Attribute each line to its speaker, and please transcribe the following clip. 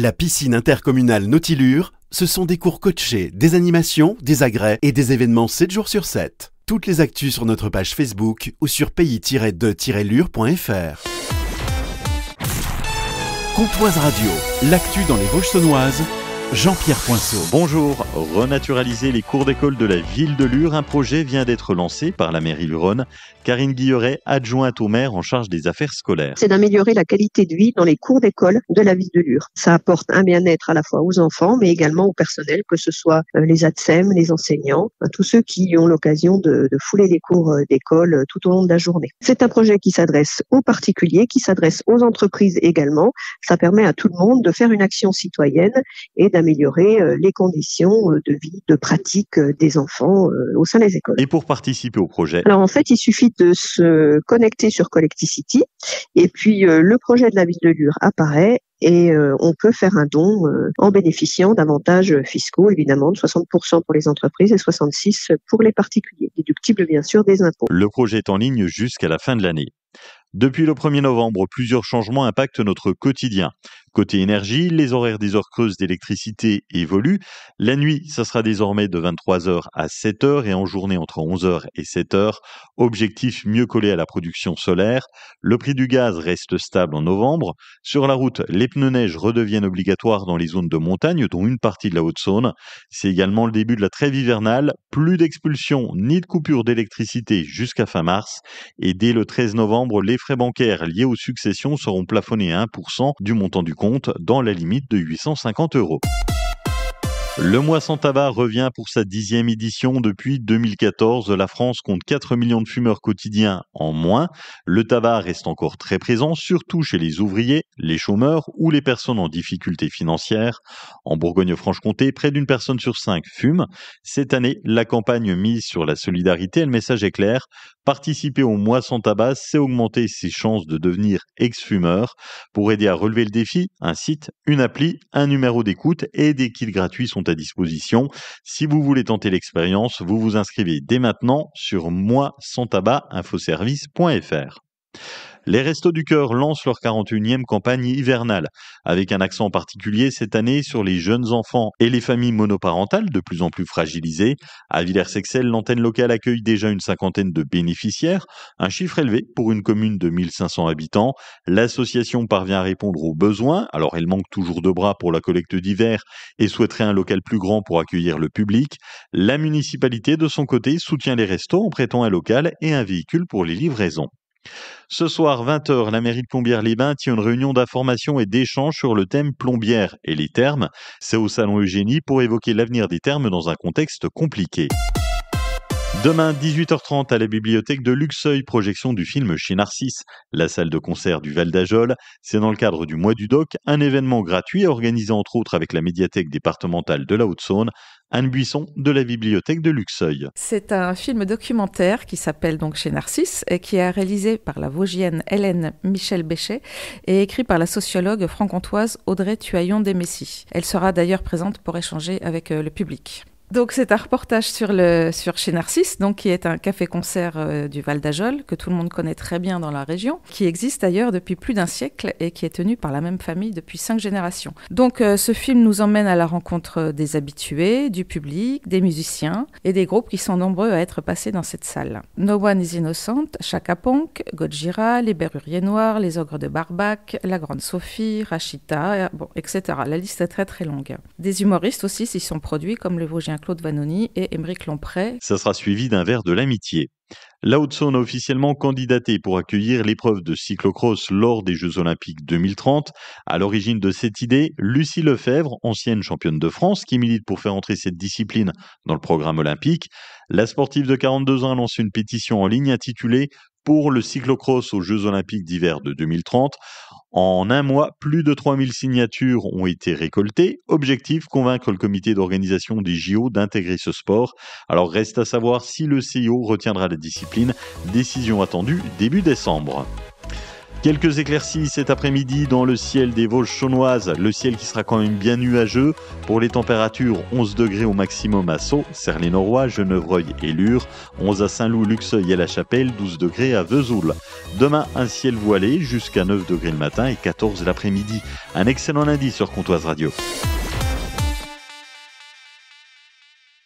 Speaker 1: La piscine intercommunale Nautilure, ce sont des cours coachés, des animations, des agrès et des événements 7 jours sur 7. Toutes les actus sur notre page Facebook ou sur pays-de-lure.fr. Comtoise Radio, l'actu dans les Vosges saunoises, Jean-Pierre Poinceau.
Speaker 2: Bonjour, renaturaliser les cours d'école de la ville de Lure, un projet vient d'être lancé par la mairie luronne. Karine Guilleret, adjointe au maire en charge des affaires scolaires.
Speaker 3: C'est d'améliorer la qualité de vie dans les cours d'école de la ville de Lure. Ça apporte un bien-être à la fois aux enfants, mais également au personnel, que ce soit les ATSEM, les enseignants, tous ceux qui ont l'occasion de fouler les cours d'école tout au long de la journée. C'est un projet qui s'adresse aux particuliers, qui s'adresse aux entreprises également. Ça permet à tout le monde de faire une action citoyenne et d'améliorer les conditions de vie, de pratique des enfants au sein des écoles.
Speaker 2: Et pour participer au projet?
Speaker 3: Alors en fait, il suffit de se connecter sur Collecticity et puis le projet de la ville de Lure apparaît et on peut faire un don en bénéficiant d'avantages fiscaux, évidemment, de 60% pour les entreprises et 66% pour les particuliers, déductibles bien sûr des impôts.
Speaker 2: Le projet est en ligne jusqu'à la fin de l'année. Depuis le 1er novembre, plusieurs changements impactent notre quotidien. Côté énergie, les horaires des heures creuses d'électricité évoluent. La nuit, ça sera désormais de 23h à 7h et en journée entre 11h et 7h. Objectif mieux collé à la production solaire. Le prix du gaz reste stable en novembre. Sur la route, les pneus neige redeviennent obligatoires dans les zones de montagne, dont une partie de la Haute-Saône. C'est également le début de la trêve hivernale. Plus d'expulsions ni de coupures d'électricité jusqu'à fin mars. Et dès le 13 novembre, les frais bancaires liés aux successions seront plafonnés à 1% du montant du compte dans la limite de 850 €. Le mois sans tabac revient pour sa 10e édition. Depuis 2014, la France compte 4 millions de fumeurs quotidiens en moins. Le tabac reste encore très présent, surtout chez les ouvriers, les chômeurs ou les personnes en difficulté financière. En Bourgogne-Franche-Comté, près d'une personne sur 5 fume. Cette année, la campagne mise sur la solidarité, le message est clair. Participer au mois sans tabac, c'est augmenter ses chances de devenir ex-fumeur. Pour aider à relever le défi, un site, une appli, un numéro d'écoute et des kits gratuits sont à disposition. Si vous voulez tenter l'expérience, vous vous inscrivez dès maintenant sur moi-sans-tabac-infoservice.fr. Les Restos du Cœur lancent leur 41e campagne hivernale, avec un accent particulier cette année sur les jeunes enfants et les familles monoparentales de plus en plus fragilisées. À Villers-Sexcel, l'antenne locale accueille déjà une 50aine de bénéficiaires, un chiffre élevé pour une commune de 1500 habitants. L'association parvient à répondre aux besoins, alors elle manque toujours de bras pour la collecte d'hiver et souhaiterait un local plus grand pour accueillir le public. La municipalité, de son côté, soutient les restos en prêtant un local et un véhicule pour les livraisons. Ce soir, 20h, la mairie de Plombières-les-Bains tient une réunion d'information et d'échange sur le thème plombière et les thermes. C'est au salon Eugénie pour évoquer l'avenir des thermes dans un contexte compliqué. Demain, 18h30 à la bibliothèque de Luxeuil, projection du film Chez Narcisse, la salle de concert du Val d'Ajol. C'est dans le cadre du Mois du Doc, un événement gratuit organisé entre autres avec la médiathèque départementale de la Haute-Saône. Anne Buisson de la bibliothèque de Luxeuil.
Speaker 4: C'est un film documentaire qui s'appelle donc Chez Narcisse et qui est réalisé par la Vosgienne Hélène Michel-Béchet et écrit par la sociologue franc-comtoise Audrey Tuaillon-Desmessy. Elle sera d'ailleurs présente pour échanger avec le public. Donc c'est un reportage sur Chez Narcisse, donc qui est un café-concert du Val d'Ajol, que tout le monde connaît très bien dans la région, qui existe d'ailleurs depuis plus d'un siècle et qui est tenu par la même famille depuis 5 générations. Donc ce film nous emmène à la rencontre des habitués, du public, des musiciens et des groupes qui sont nombreux à être passés dans cette salle. No One is Innocent, Chaka Ponk, Gojira, les Berruriers Noirs, les Ogres de Barbac, la Grande Sophie, Rachita, etc. La liste est très très longue. Des humoristes aussi s'y sont produits comme le Vosgien Claude Vanoni et Émeric Lompré.
Speaker 2: Ça sera suivi d'un verre de l'amitié. La Haute-Saône a officiellement candidaté pour accueillir l'épreuve de cyclocross lors des Jeux Olympiques 2030. À l'origine de cette idée, Lucie Lefebvre, ancienne championne de France, qui milite pour faire entrer cette discipline dans le programme olympique. La sportive de 42 ans a lancé une pétition en ligne intitulée « Pour le cyclocross aux Jeux Olympiques d'hiver de 2030 ». En un mois, plus de 3000 signatures ont été récoltées. Objectif, convaincre le comité d'organisation des JO d'intégrer ce sport. Alors reste à savoir si le CIO retiendra la discipline. Décision attendue début décembre. Quelques éclaircies cet après-midi dans le ciel des Vosges chaunoises. Le ciel qui sera quand même bien nuageux. Pour les températures, 11 degrés au maximum à Sceaux, Cerlé-Norrois, Genevreuil et Lure. 11 à Saint-Loup, Luxeuil et La Chapelle. 12 degrés à Vesoul. Demain, un ciel voilé jusqu'à 9 degrés le matin et 14 l'après-midi. Un excellent lundi sur Comtoise Radio.